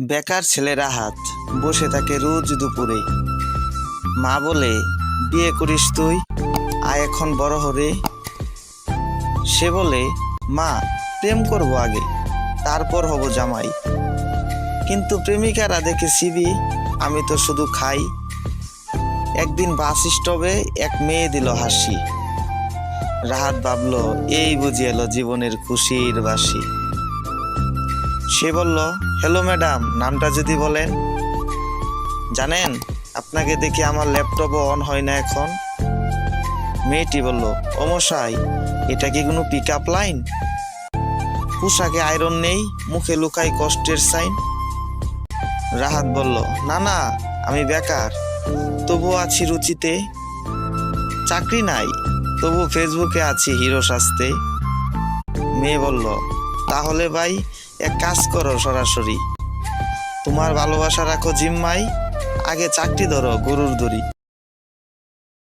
বেকার ছেলে রাহাত বসে থাকে রোজ দুপুরে। মা বলে, বিয়ে করিস তুই, আয় এখন বড় হরে। সে বলে, মা প্রেম করব আগে, তারপর হব জামাই। কিন্তু প্রেমিকারা দেখে সিবি, আমি তো শুধু খাই। একদিন বাস স্টপে এক মেয়ে দিল হাসি। রাহাত ভাবল, এই বুঝি এলো জীবনের খুশির বাসি। সে বলল, হ্যালো ম্যাডাম, নামটা যদি বলেন। জানেন, আপনাকে দেখে আমার ল্যাপটপও অন হয় না এখন। মেয়েটি বলল, ও মশাই, এটা কি কোনো পিক আপ লাইন? পোশাকে আয়রন নেই, মুখে লুকাই কষ্টের সাইন। রাহাত বলল, না না, আমি বেকার, তবুও আছি রুচিতে। চাকরি নাই, তবু ফেসবুকে আছি হিরো সাজতে। মেয়ে বলল, তাহলে ভাই এক কাজ করো, সরাসরি তোমার ভালোবাসা রাখো জিম্মাই, আগে চাকরি ধরো গরুর দড়ি।